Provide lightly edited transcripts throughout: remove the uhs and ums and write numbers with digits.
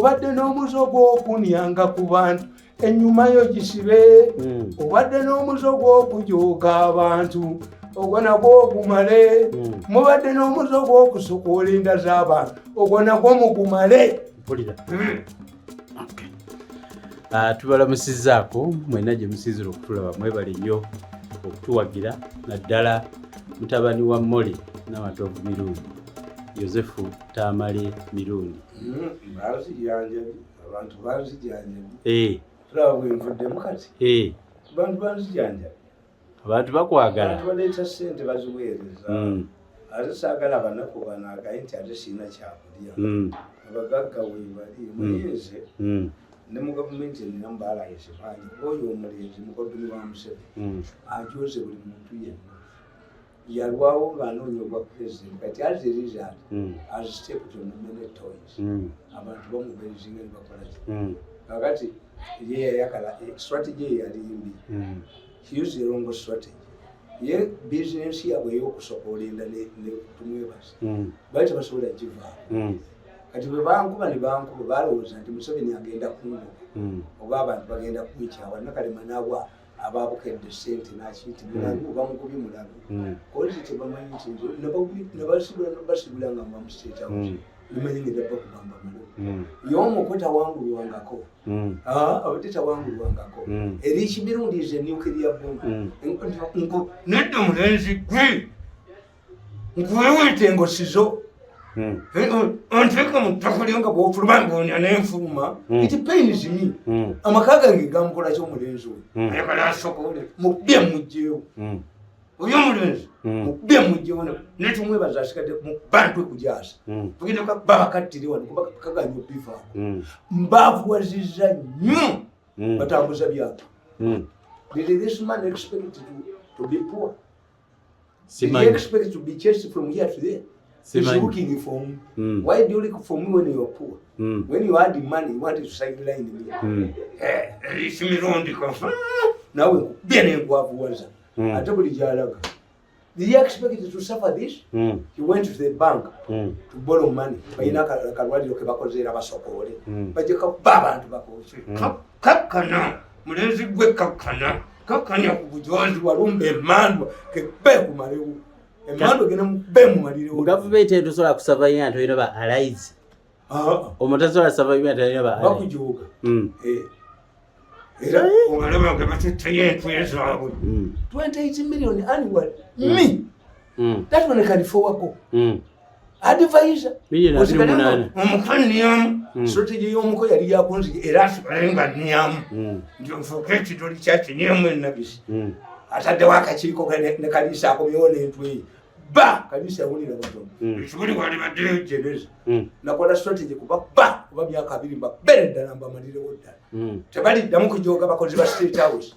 obadde n'omuzo gw'okunyanga ku bantu ennyuma yo gisibe obadde n'omuzo gw'okujooga abantu ogwo nagwo ogumale mubadde n'omuzo gw'okusukula enda z'abantu ogwo nagwo mugumale. Tubalamusizzaako mwena gye musiizira okutulaba mwebale nnyo okutuwagira naddala mutabani wa Mmole n'amatovu mirundi Yozefu Tamale mirundi. Abantu bazijanjabi. Tulaba bwenvuddemu kati. Abantu bazijanjabi. Abantu bakwagala. Abantu baleeta ssente baziweereza. Ate saagala abanaku bano agaye nti ate sirina kyakulya. Abagagga weebali muyinze ne mu gavumenti erinamu baalayise bangi oyo omulenzi mukoddomi wa Museveni ajoze buli muntu yenna yalwawo ng'anoonya obwa pulezidenti kati as a result as stepped on many toys abantu bamubeezinga ne bakola ki kakati ye yayakala strategy ye yali mbi he used the wrong strategy ye bizinensi yabwe y'okusokoola enda ne tumwebaza bali tebasobola givaamu kati bwe bankuba ne bankuba balowooza nti Museveni agenda kungoba oba abantu bagenda kumukyawa nakalema n'abwa ababukedde ssente n'akiyita mulago bamukubye mulago kolisi tebamanyi nti basibula nga bamusteeta nimanyi ngedabba kugamba malo y'omukwe tawangulwangako abadde tawangulwangako eri ekibirundiiza nuclear bomb nedda omulenzi gwe nkuweweeta engosizo onteeka mu ttaka lyo nga bw'ofuluma ng'onya n'enfuluma it pains me amaka gange gamukola ky'omulenzi we ayagala asokole mubye mugjeewo oyo omulenzi mubye mugjeewo netumwebaza asigadde mu bantu ekujaasa tugenda kuba bakattire wano kuba kaganya obivaako mbaavuwazizza nnyo batambuza byapa did this man expect to be poor? Did he expect to be chased from here to there? He's looking for me. Why do you look for me when you are poor? When you had the money, you wanted to sideline me. It's me wrong because now be an was. I told you, did he expect to suffer this? He went to the bank to borrow money. But you know, but you come back to Kakana, Mulenzi Kakana, Kakana, Bujoz, Warumbe, man, Kebeku Maru. Gavumenti etusobola kusavaiya nti olina ba allies. Omutasobola savaiya nti olina ba allies. Bakujuga. Era obalaba nga batuttayo entwe zaabwe. 28 million annual. Me. That one can forward. Advisor. Omukaniyamu. Strategy y'omuko yali yakunzi era asibalenga nniyamu. Nti onfuuka ekitoli kyakinyamu ennabisi. Ataddewo akakiiko ne Kalisa akomyewo n'entwe ba Kalisa yawulira batono ekibuli wali baddeyo jeneza nakola strategy kuba myaka 2 mbabere ddala mbamalirewo ddala tebaliddamu kujooga bakozi ba State House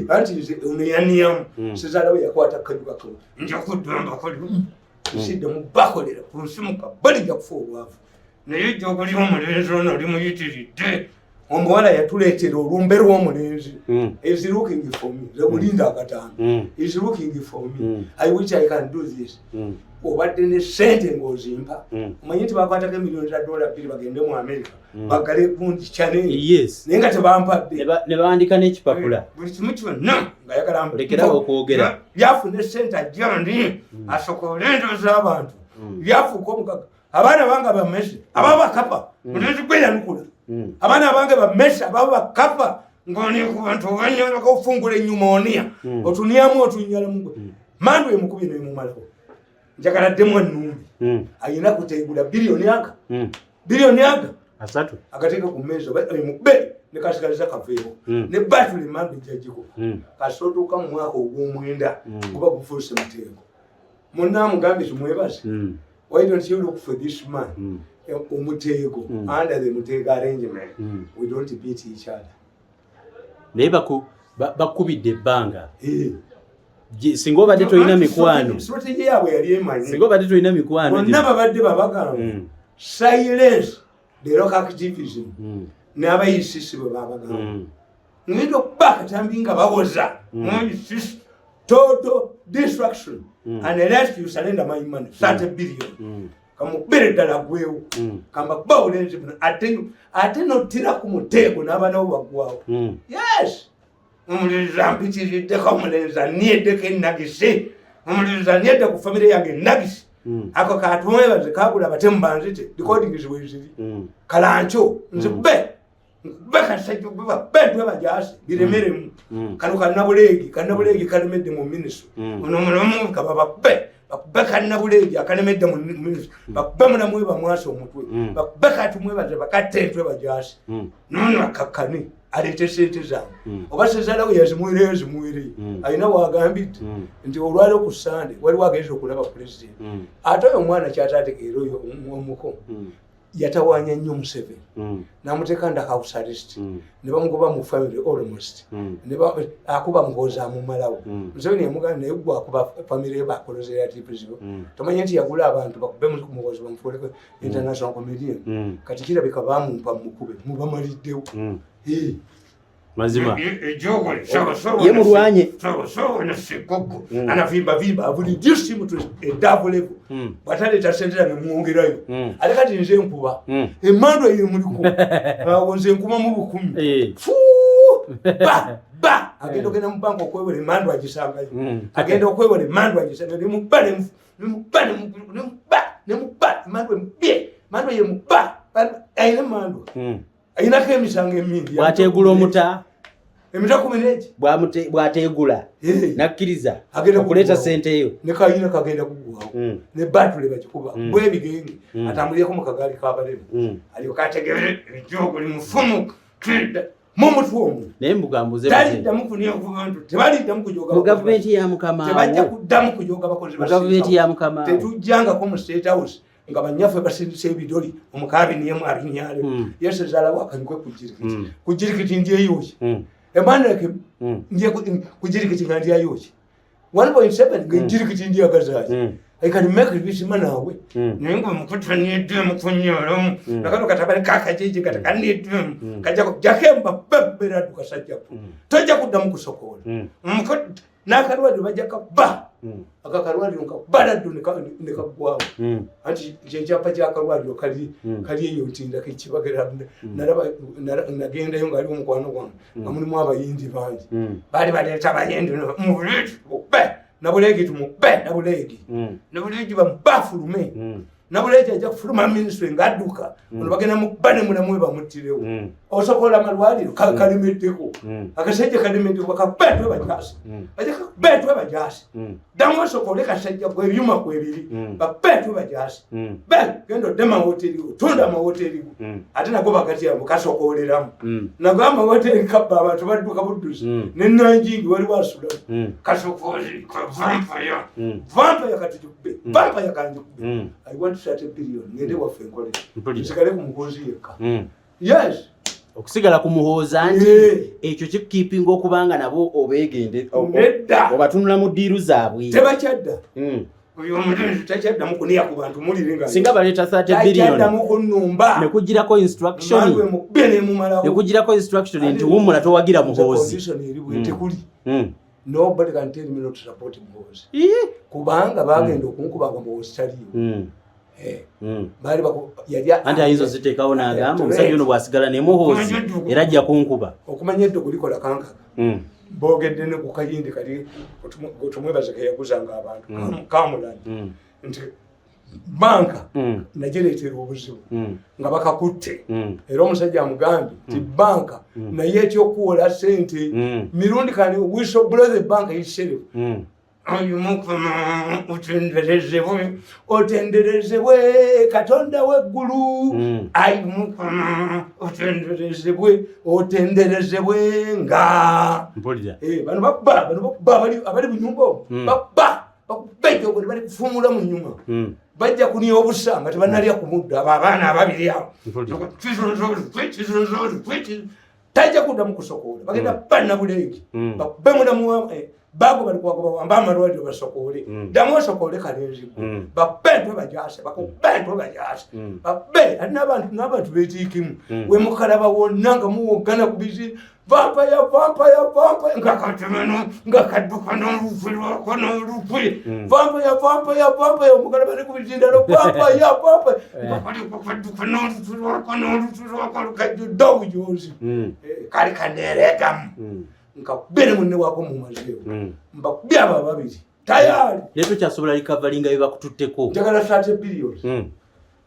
anti nze oneyaniyamu sezaalawe yakwata kajugako nja kuddwamba koli siddemu bakolera ku nsimuka balijja kufa olwavu naye jogoli omulenzi ono oli muyitiridde omuwala yatuleetera olumbe lw'omulenzi is looking for me lebulinda akataano is looking for me I wish I can do this obadde ne ssente ng'ozimpa omanyi nti bakwatako $2 million bagende mu America bagale gundi channel naye nga tebampadde ne bawandika n'ekipapula buli kimu kyonna ng'ayagala lekerawo okwogera yafuna essente ajjandi asokola ento z'abantu yafuuka omugaga abaana bange bamese ababa bakapa mulenzi gwe yanukula abaana bange bamese ababa bakapa ng'oni ku bantu obanyala kofungula enyumoniya otunyamu otunyalamu mandu emukubye n'emumalako njagala ddemu ennumbi ayina kutegula biliyoni aga asatu agateeka ku mmeeza mubbe ne kasigaliza kaveewo ne batule mandu ejjagiko kasootuuka mu mwaka ogw'omwenda kuba gufuuse muteeko munnamugambye tumwebaze. Why don't you look for this man? Umutego under the Mutego arrangement. We don't beat each other. Neba bakubidde ebbanga. Singo badde toyina mikwano. Strategy yabwe yali emanyi. Singo badde toyina mikwano. Bonna babadde babagamba. Silence the rock activism. N'abayisisi bwe babagamba. Ngendo bakatambi nga bawoza. Total destruction. And unless you surrender my money, 30 billion. kamukubere ddala gwewo kamba kuba obulenzi buno ate nottira ku muteego n'abaana bo baggwawo yes omulenzi ampitiriddeko omulenzi annieddeko ennagisi omulenzi anniedde ku famire yange ennagisi ako katumwebaze kagula batemu banzite recordings weziri kalancho nzikube kasajja beetwe bajasi biremeremu kano kannabuleegi kalemedde mu minisitule onomulomu kabababbe bakube kannabuleegi akalemedde mu minisitule bakube mulamwe bamwasa omutwe bakube katumwebaze bakattentwe bajasi nono akakkane aleete sente zange oba sezalawo yazimwireyo zimwireyo alina wagambidde nti olwaliro ku sande waliwo agenza okulaba pulezidenti ate oyo omwana kyatategeera oyo omuko yatawanya nnyo Museveni namuteeka nda house arrest ne bamugoba mu family almost akuba muhoozi amumalawo Museveni yamugamba naye gwe akuba family bakoloze ya tipizibo tomanye nti yagula abantu bakube mu muhoozi bamufuuleko international comedian kati kirabika bamumpa mukube mubamaliddewo mazima ye mulwanye nasekoko anavimba abulijjo simu eddavu levo bwataleeta sentera nemwongerayo ate kati nze nkuba emmandwa ye muliko awo nze nkuba mu 10 agenda okgenda mu banka okwewera emmandwa agisangayo agenda okwewera emmandwa agisangayo nemuba emmandwa ye muba ayina emmandwa ayinako emisango emingi bwategula omuta emita 10 bwategula nakkiriza okuleeta sente eyo nekayina kagenda kugwawo ne batule bakikuba bwebigenge atambulireko mu kagaali kabalemu alyoka ategere ejogo limufumu mumutwe omu naye mbugambuze taliddamu kunia okuvuga nti tebaliddamu kujoga mu gavumenti ya mukama tebajja kuddamu kujoga bakozi mu gavumenti ya mukama tetujjangako mu state house nga banyaffe basindisa ebidoli omukabi niyemu abinyale yesezalawo akanyikwe kujirikiti ndyeyoki emaneke kujirikiti nga ndyayoki 1.7 ngejirikiti ndyagazaaki I can make it with manawe nengo mukutaniedde mukunyolo nakano katabale kakajiji katakanidde kajja jakemba bebbera tukasajjapo tojja kuddamu kusokola mukut nakalwali bajjaka ba akakalwali nkabaddu nekagwawo anti kyapa kyakalwali kali eyo ntinda kekibagera nagendayo ngaali omukwano gwange nga mulimu abayindi bangi bali baleeta abayindi mubuliti nabulegi tumube nabulegi bamubafulume nabulegi ajja kufuluma ministry ng'adduka ono bagenda mubane mulamwe bamuttirewo osobola amalwaliro kalemeddeko akasajja kalemeddeko bakabetwe bajasi bajja kabetwe bajasi damu osokole kasajja bwebyuma kwebiri babetwe bajasi genda oddema hoteliwo tunda amahoteliwo ate nago bagati yabo kasokoleramu nago amahoteli kabba abantu badduka budduzi nenanjingi waliwo asulamu kasokozi vampaya katujukube vampaya kanjukube I want to start a billion ngende waffe nkole nsigale ku muhoozi yekka yes okusigala ku muhooza nti ekyo kikipinga okubanga nabo obeegende obatunula mu ddiiru zaabwe tebakyadda oyo omulenzi takyaddamu kuniya ku bantu mulirenga singa baleeta 30 billion kunumba nekugirako instruction nti wumula towagira muhoozi tekuli nobody can tell me not to support muhoozi kubanga bagenda okunkubanga muhoozi taliyo bali anti ayinza oziteekawo n'agamba omusajja ono bw'asigala ne muhoozi era ajja kunkuba okumanya edde kulikola kankaga boogedde ne ku kayindi kali tumwebaze keyaguzanga abantu kamulani nti banka nagireetera obuzibu nga bakakutte era omusajja amugambye nti banka naye ekyokuwola sente mirundi kani wisobulothe banka yisherefu ayumukama otenderezebwe katonda w'eggulu ayumukama otenderezebwe nga bano bakuba abali bunyumba bakuba bakubejja bali kufumula mu nyuma bajja kuniya obusa nga tebanalya ku muddo abo abaana ababiri awo tajja kuddamu kusokola bagenda banna buleegi bakube mulamu bago bali kwakuba wamba amalwaliro basokole ddamu osokole kalenzigo babetwe bajase bakubetwe bajase babe ali n'abantu beetiikimu we mukalaba wonna nga muwogana ku bizi vampaya ngakadduka n'olufi lwako n'olufi vampaya omukalaba ali ku bizindalo vampaya ngakadduka n'olufi lwako n'olufi lwako lukajjudde obujoozi kali kaneereegamu nkakubere munne wako mumazeewo mbakubye abo ababiri tayari leero kyasobola likavalinga bye bakututteko njagala 30 billion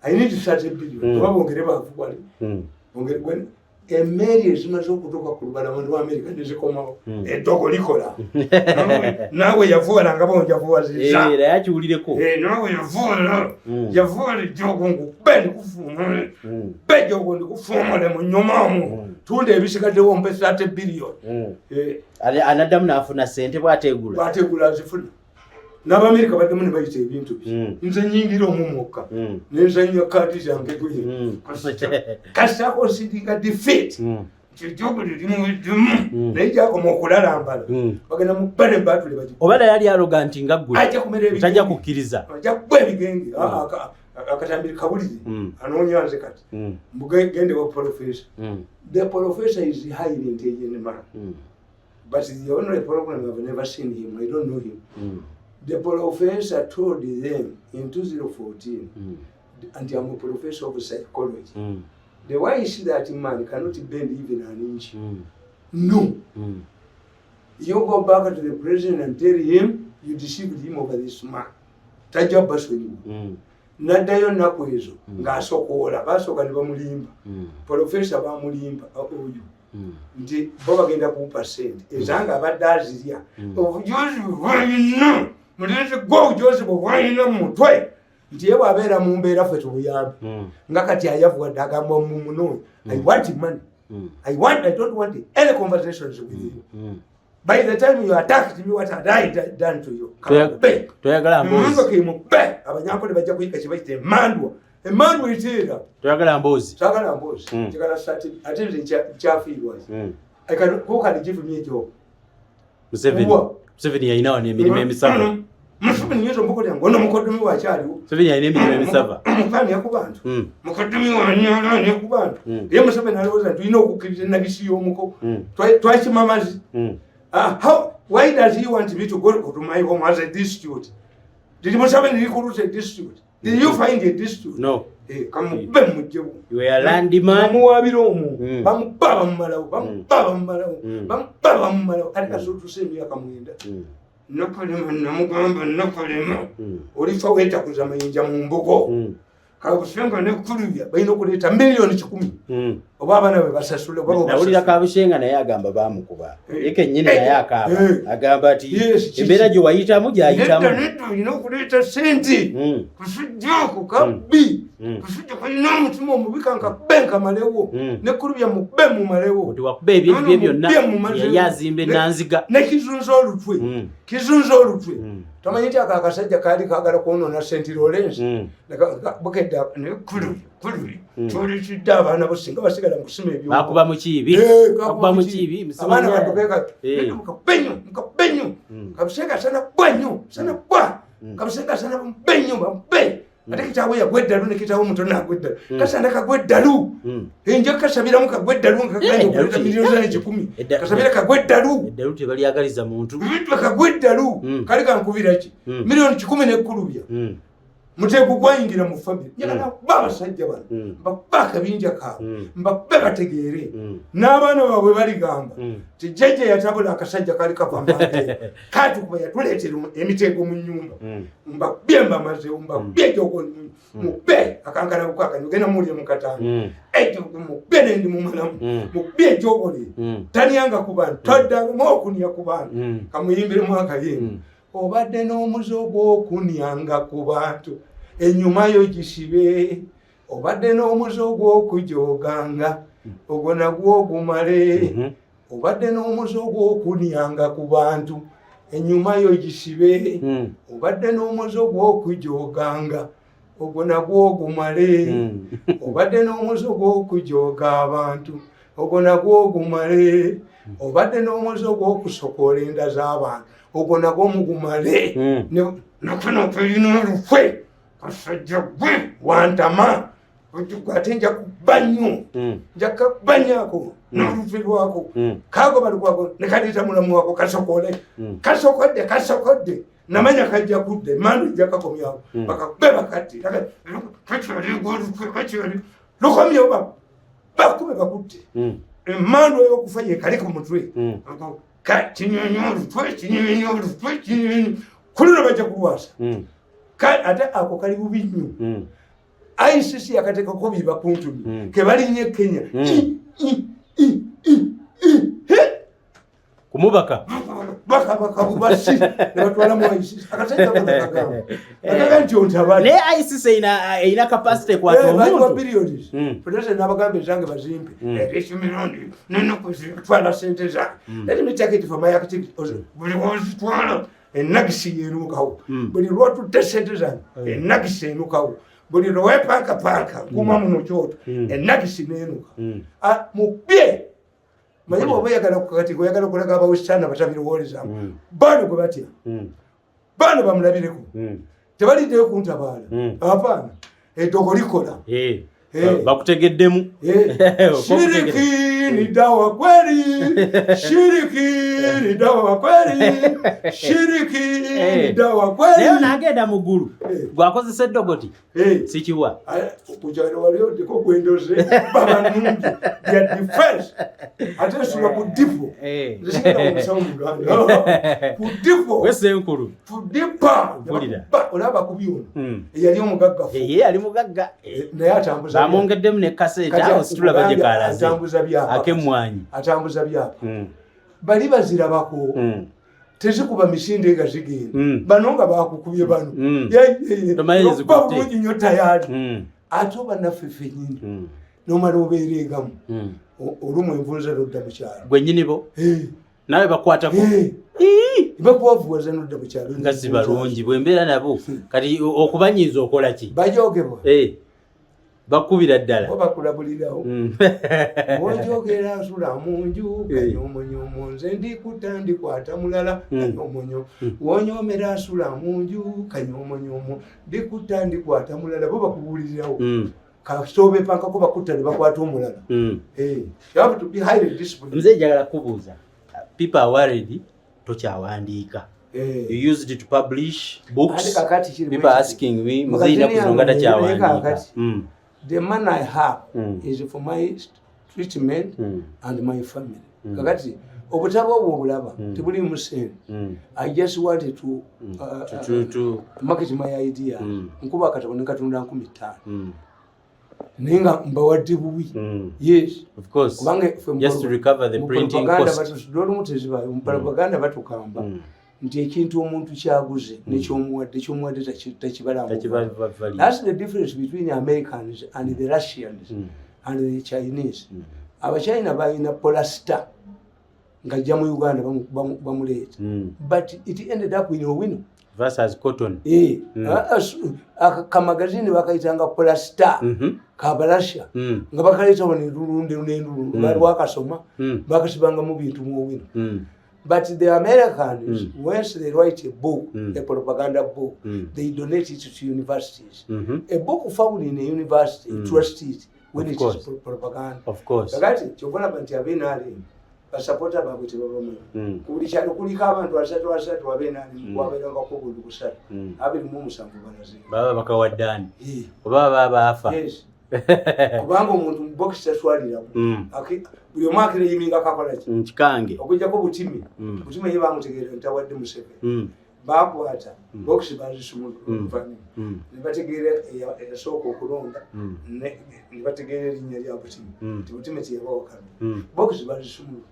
I need 30 billion oba bongere baavuwale bongere emmeri ezimaze okutuuka ku lubalama lwa Amerika nezikomawo eddogo likola naawe yavuwalanga bonjavuwaziza era yakiwulireko naawe yavuwala ejjogo ngukube ndikufuumule be ejjogo ndikufuumule mu nnyumaamu tunda ebisigaddewo mpe 30 billion anaddamu n'afuna ssente bw'ategula azifuna n'Abamerika baddemu ne bayita ebintu bye nze nyingira omumwokka nenzanya kaadi zange gwe Ssaako nsidinga defeat ekyogo lirimuweddemu naye gyakoma okulalambala bagenda mu bbane batule bagi oba yali arrogant nga ggwe tajja kukkiriza ajja kuba ebigenge akatambiri kabulire anoonya nze kati mbugende wa professor the professor is highly intelligent man but the only problem I've never seen him I don't know him the professor told them in 2014 and I'm a professor of psychology the way you see that man cannot bend even an inch no you go back to the president and tell him you deceived him over this man tajja basonyiwa naddayo nnaku ezo ng'asokoola basooka ne bamulimba professor bamulimba oyo nti bo bagenda kuwupa ssente ezanga abadde azirya obujozi bwalina mulenzi gwe obujozi bwe bwalina mu mutwe nti ye bw'abeera mu mbeera ffe tubuyambe nga kati ayavuwadde agamba mumunooyi I want money I don't want any conversations with you by the time you attacked me what had I done to you toyagala mboozi abanyankole bajja kuyika kibayita emandwa eteera toyagala mboozi sagala mboozi njagala ate nze nkyafiirwazi who can give me a job Museveni yalinawo n'emirimu emisava Museveni yezo mboko lyange ono mukoddomi wakyaliwo Museveni yalina emirimu emisava mukani yakubantu mukoddomi wanyalani yakubantu ye Museveni alowooza nti tulina okukkiriza ennabisi y'omuko twakima amazzi why does he want me to go to my home as a dispute did Museveni recruit a dispute did you find a dispute no kamube mujjewo you were a landman bamuwaabira omwo bamuba bamumalawo ali kasootusa emyaka 9 nakalema namugamba nakalema olifa weetakuza mayinja mu mbugo Kabushenga ne kulubya balina okuleeta miliyoni 10 oba abaana be basasula nawulira Kabushenga naye agamba bamukuba yeke nnyini naye akaaba agamba ati embeera gye wayitamu gyayitamu kuti wakuba ebintu bye byonna yali azimba ennanziga ne kizunza olutwe tamanyi nti akakasajja kaali kaagala kwonoona senti Lawrence bukedda ne kulubya kyolekidde abaana bo singa basigala mu kusima ebyo bakuba mu kiibi abaana badukeka mukabenyo Kabushenga sana bwanyo sana bwa Kabushenga sana benyo bambe ate kitaawe yagweddalu ne kitaawe muto nagweddalu kasana kagweddalu enjo kasabiramu kagweddalu nkaganya okuleta miliyoni 10 kasabira kagweddalu eddalu tebalyagaliza muntu kagweddalu kali kankubira ki miliyoni 10 nekkulubya muteeko gwayingira mu family njagala babasajja bano mbabaka binja kaabwe mbabbe bategeere n'abaana baabwe baligamba ti jjajja yatabula akasajja kali kava mbate katukuba yatuleetera emiteego mu nnyumba mbabbye mbamazeewo mbabbye gyoko mubbe akankana bukakanya ogenda muwulire mu katanga ejjogo mubbe nendi mumalamu mubbe ejjogole talyanga ku bantu toddamu okunya ku bantu kamuyimbiremu akayimba obadde n'omuzo gw'okunyanga ku bantu ennyuma yo gisibe obadde n'omuzo gw'okujoganga ogwo nagwo ogumale obadde n'omuzo gw'okunyanga ku bantu ennyuma yo gisibe obadde n'omuzo gw'okujoganga ogwo nagwo ogumale obadde n'omuzo gw'okujoga abantu ogwo nagwo gumale obadde n'omwezi ogw'okusokoola enda z'abantu ogwo nagwo mugumale nakunokwerina olukwe kasajja gwe wantama ate nja kuba nnyo nja kabanyako n'oluvi lwako kaago balukwako ne kaliita mulamu wako kasokoole kasokodde namanya kajja kudde mandu ijja kakomyawo bakakube bakatti lukomyewo bakube bakutte emandu ey'okufa yekali ku mutwe kinyonyi olutwe kulino bajja kulwasa ate ako kali bubi nnyo ICC yakateekako biba ku ntumi kebalinye Kenya kumubaka baka bubasi nebatwala mu ICC akaga nti ontabali naye ICC ina capacity kwata omuntu billions president n'abagambe zange bazimpe ekimirundi nenokuzitwala sente zange let me take it for my activity buli wozitwala enagisi yenukawo buli lwatutte sente zange enagisi enukawo buli lwepankapaka kuma mu kyoto enagisi nenuka mubye manyi bw'oba oyagala kati oyagala okulaga abawesitani abatabirowoolezamu bano gwe batya bano bamulabireko tebaliddeyo kuntabaala apaana eddogo likola bakutegeddemu shiriki ni dawa kweli shiriki ni dawa kweli shiriki ni dawa kweli naye nagenda mu ggulu gwakozesa eddogoti sikiwa kukyalo waliyo ndiko gwendoze baba nungi ya defense ate esula ku dipo nzikira omusawo muganda ku dipo wese enkulu ku dipa olaba ku byuma eyali omugaggafu ali mugagga naye atambuza bamwongeddemu ne kasete awo situlaba gye kalaze ak'emmwanyi atambuza byapa bali bazirabako tezikuba misinde nga zigenda bano nga bakukubye bano bulungi nnyo tayali ate oba naffe ffennyini nomala obeera egamu olumu envunza lodda mukyalo gwennyinibo nawe bakwatako bakubavuwaza nodda mukyalo nga si balungi bwembeera nabo kati okubanyiiza okola ki bajogebwa bakubira ddala bakulabulirawo wojogera nsula munju kanyomonyomo nze ndikuta ndikwata mulala kanyomonyo wonyomera nsula munju kanyomonyomo ndikuta ndikwata mulala bo bakubulirirawo kasobe pankako bakutta ne bakwata omulala you have to be highly disciplined. Nze njagala kubuuza people are worried tokyawandiika you used it to publish books people are asking me muzeyina kuzonga takyawandiika the man I have is for my treatment and my family. Kakati obutabo obwo obulaba tebuli mu sente. I just wanted to market my idea. Nkuba katabo nekatunda 15. Ninga mbawadde bubi. Yes, of course. Just to recover the printing cost. Propaganda batukamba. Nti ekintu omuntu kyaguze nekyomuwadde takibalamu. That's the difference between the Americans and the Russians and the Chinese. Abachina balina polasta ngajja mu Uganda bamuleeta. But it ended up in a win. Versus cotton. Kamagazini bakaitanga polasta kabalasha nga bakaleeta wano endulunde n'endulundu balwakasoma bakasibanga mu bintu mu wino. But the Americans, once they write a book, a propaganda book, they donate it to universities. A book found in a university, trust it when it is propaganda. Of course. Chokona banti abenali, basapota babuti babamu. Kulichalo kulika abantu asatu abenali kwabera ngakobulu kusatu. Abiri mu musanvu banazi. Baba bakawaddani. Baba bafa. Yes. Kubanga omuntu box taswalira. Buli omwakire yiminga kakola ki nkikange okujjako butimi butimi ye bamutegeera ntawadde Museveni bakwata box bazisumulu ne bategeera eyasooka okulonda ne bategeera erinnya lya butimi butimi tiyabawakana box bazisumulu.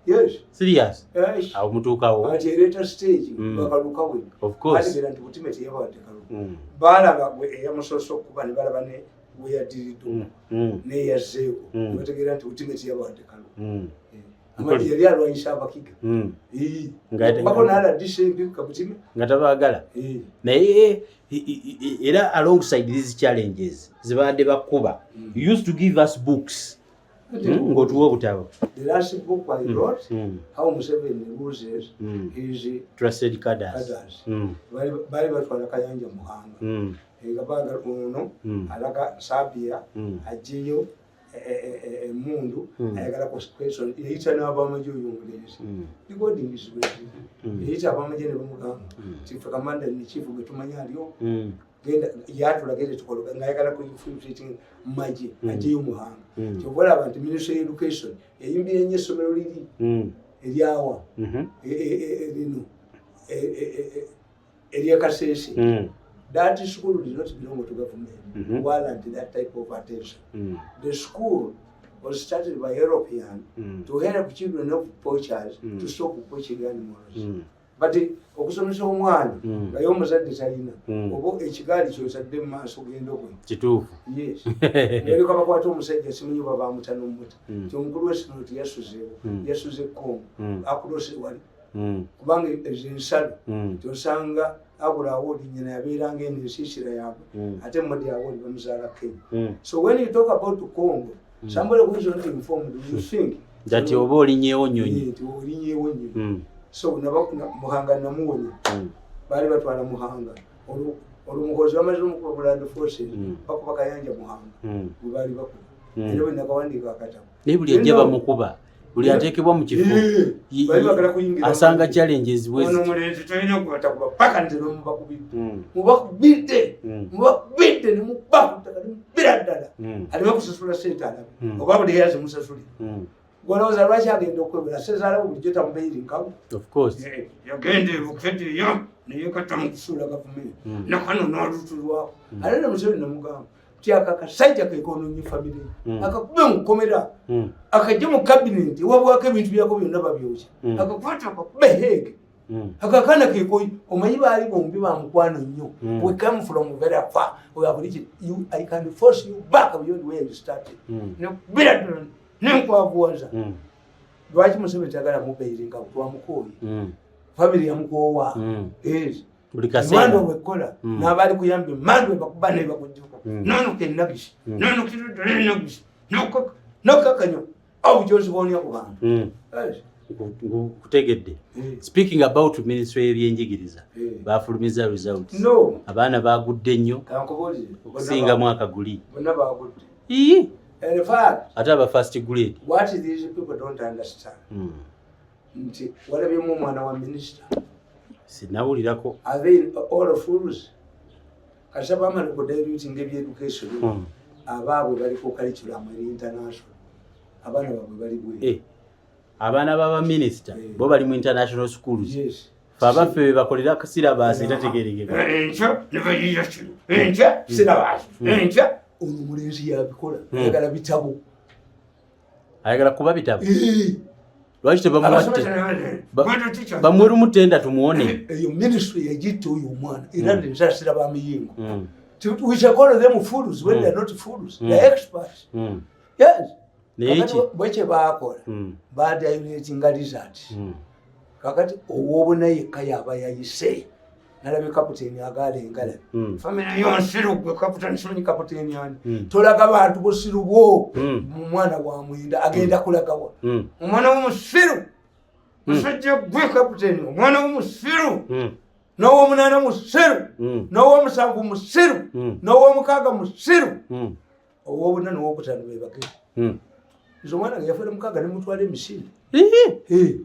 Yes, serious awo mutuukawo ati ereeta stage bakaluka we of course bategeera nti butimi tiyabawadde kaluka balaba eyamusoose okuba ne balaba ne weyadiriddwa neyazeeko bategeera nti utimeti yabawadde kalo amadi yali alwanyisa abakiga bako naala disembi kabutime nga tabaagala naye era alongside these challenges zibadde bakuba you used to give us books ng'otuwa obutabo. The last book I wrote, how Museveni loses his trusted cadres. Bali batwala Kayanja Muhanga. Gabaga ono alaka Sabia ajiyo emundu ayagala question yita n'abamajo yongolezi. Recording is ready. Yita abamajo ne bamugamba. Chief Commander ni chief getumanya aliyo. Genda yatula gende tukologa ngayagala ku infiltrating maji ajiyo Muhanga. Kyobola abantu Ministry of Education eyimbire nnyo essomero liri eryawa lino erya Kasese. That school did not belong to government. Warranted that type of attention. The school was started by Europeans to help children of poachers to stop poaching animals. But okusomesa omwana nga y'omuzadde talina oba ekigaali ky'osadde mu maaso genda okwe kituufu. Yes. Yali kabakwata omusajja simanyi oba baamuta n'omuta nti omukulu w'essomero yasuzeewo yasuze Kkwo akulose wali kubanga ezo ensalo tosanga abula awodi nyina yabeeranga eno ensiisira yaabwe ate mmodi awodi bamuzaala Kenya. So when you talk about Congo, somebody who is not informed will think that oba olinyeewo nnyonyi. Olinyeewo nnyonyi. So Muhanga namuwonya bali batwala Muhanga olumukozi w'amazzi Land Forces bakuba Kayanja Muhanga bwe bali bakuba era bwe nakawandiika akatabo naye buli ajja bamukuba buli ateekebwa mu kifo asanga challenges bwezi ono mulenzi tolina okubatakuba paka nti mubakubidde ne mubakutaka nemubira ddala aleme kusasula sente alabe oba buli yazi musasuli gwolowooza lwaki agenda okwebula sezaalawo bulijjo tamubeyirinkawo. Of course. Yagende bukete yo naye kata mukusuula gavumenti nakano n'olutulwako ate ne Museveni namugamba ti akakasajja kekoononye famire akakube mukomera akajje mu kabinenti wabwako ebintu byako byonna babyokya akakwata akakube heege akakana kekoyi omanyi baali bombi bamukwano nnyo. We come from very far. We have reached you. I can force you back beyond where you started. Nakubira ddala nenkwavuwaza lwaki Museveni tagala mubeyiringa twamukooye famire yamukoowa mando wekola n'abali kuyamba mando bakuba ne bakujjuka nanuka ennabisi nanukira ddala ennabisi nokakanyo obujozi bwonya ku bantu. Kutegedde. Speaking about Ministry y'ebyenjigiriza baafulumiza results. Abaana baagudde nnyo okusinga mwaka guli. Bonna baagudde. In fact, ate aba first grade. What these people don't understand. Nti walabyemu omwana wa minister. Sinawulirako. Are they all fools? Kasaba amala kudiluting education. Abaabwe bali ku curriculum international. Abaana baabwe bali bwe. Abaana baba minister bo bali mu international schools. Yes. Abaffe bakolera syllabus etategerekeka. Encha syllabus. Omulenzi yabikola ayagala bitabo ayagala kuba bitabo lwaki tebamuwatte bamweru mutenda tumuwone eyo ministry yagitta oyo omwana era nensasira bamiyingo we shall call them fools when they are not fools they are experts. Yes. Bwekye baakola badayunetinga result kakati owobona yekka yaba yayise nalabe kaputeni agalengala famina yonsiru gwe kaputeni simanyi kaputeni ani tolaga bantu busiru bwo mu mwana wa mwenda agenda kulagawa omwana w'omusiru musajja gwe kaputeni omwana w'omusiru n'ow'omunaana musiru n'ow'omusanvu musiru n'ow'omukaaga musiru ow'obuna n'ow'okutaano be bagenda izo mwana yafera mukaaga nemutwala emisiri.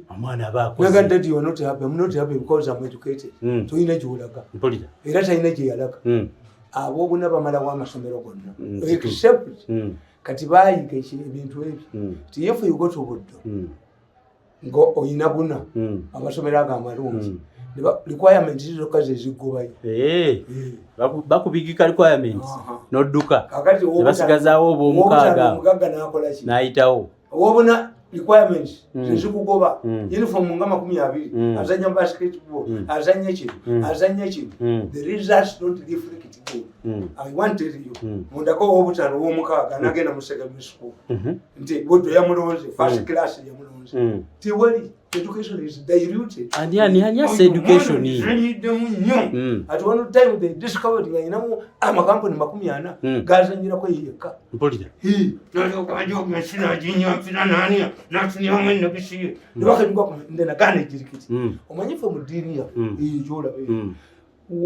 Omwana abaako. We're daddy, you are not happy. I'm not happy because I'm educated. So ina gyolaga. Mpulira. Era talina gye yalaga. Abo bonna bamala w'amasomero gonna. Except kati baayiga ebintu ebyo. Ti if you go to Buddo. Ngo oyina buna. Amasomero ago amalungi. Requirement zizokka ze ziggobayo. Bakubigika requirements. N'odduka. Ne basigazaawo obw'omukaaga. Omugagga n'akola ki? N'ayitawo. Owobuna requirements zikugoba uniform nga 20 azanya basketball azanya kintu the results don't reflect good. I want to tell you mundako obutalo w'omukaaga nagenda mu secondary school nti bodo yamulonze first class yamulonze ti wali education is diluted. Ani asa education hii? At one time they discovered nga inamu amakampuni 40 gazanyira ko yeka. Mpolita. Nalo kajo mashina jinya mpira nani na tunia mwenye kishie. Ndibaka kwa ndena gane jirikiti. Omanyifu mudini ya ijola.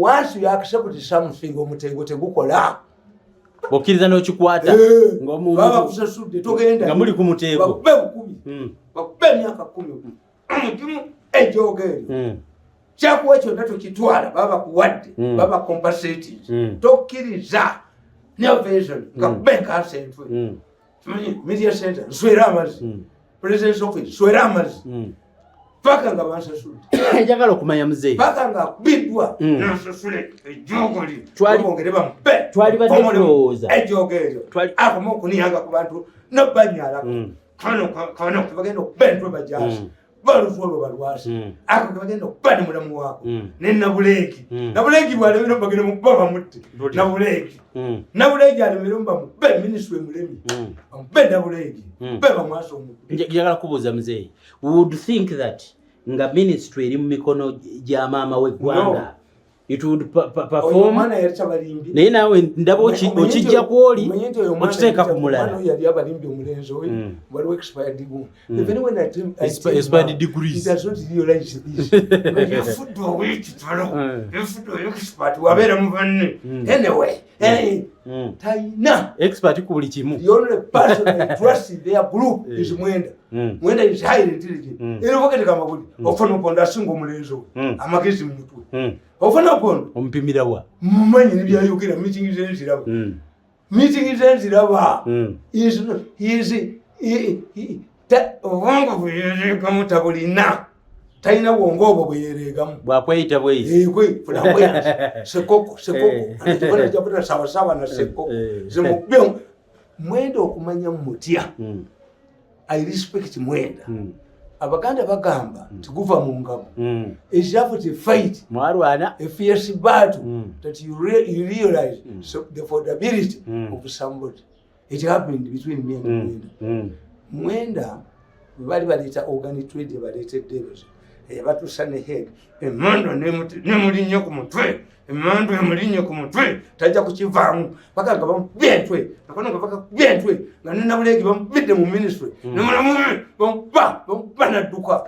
Once you accept something omutengo tegukola. Okiriza no chikwata ngomu baba kusasude togenda nga muri ku mutego bakube 10 bakube myaka 10 kimu ejogeri chakwo ekyo ndato kitwala baba kuwadde baba compensate tokiriza ne vision ngakube ka sentwe media center swera amazi president office swera amazi paka nga bansasude njagala okumanya muzeeyi paka nga kubidwa nasasule ejogoli twalibongereba mpe twali baddeoza ejogeri akomo kuniyanga ku bantu nobanyala kano kubagenda okubendwe bajazi baluzwolo balwasi ako kubagenda okubani mulamu wako nenabuleki nabuleki bwalemera bagenda mukubaba mutti nabuleki alemera mbe ministry mulemi mbe nabuleki mbe bamwaso omuntu njagala kubuuza muzeeyi would think that nga ministry eri mu mikono gya maama w'eggwanga it would perform naye naawe ndaba okijja kwoli okiteeka ku mulala yali abalimbi omulenzi oyo waliwo expired degrees efudde ow'ekitalo efudde oyexpert wabeera mu banne anyway tayina expert ku buli kimu the only person I trust in their group is Mwenda is highly intelligent era oketeka amaguli ofuna oponda asinga omulenzi oyo amagezi mu mutwe ofuna oponda ompimira wa mumanyi nebyayogera meeting zenziraba obwongo bweyereegamu tabulina talina bwongo obwo bweyereegamu bwakweyita bweyisi sekoko sawasawa na sekoko Mwenda okumanya mutya I respect Mwenda abaganda bagamba tiguva mu ngabo is you have to fight mwarwana a fierce battle that you realize so the affordability of somebody. It happened between me and Mwenda bali baleta organic trade baleta devils batusane head emando nemulinyo ku mutwe emando emulinyo ku mutwe tajja kukivamu paka ngaba byentwe nakona paka byentwe nganena bulegi bambidde mu ministry nemulamu bomba na duka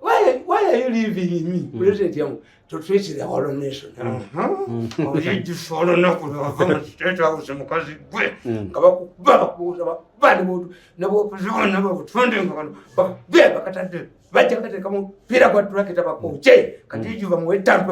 why are you leaving me president yangu to treat the whole nation oyeji solo nakula vama state house mukazi bwe ngaba kubaba kuza bali bodu nabo kuzona nabo funding ngano bakatade bajja kate kama pira kwa tulake tabakoche katiji bamwe tampa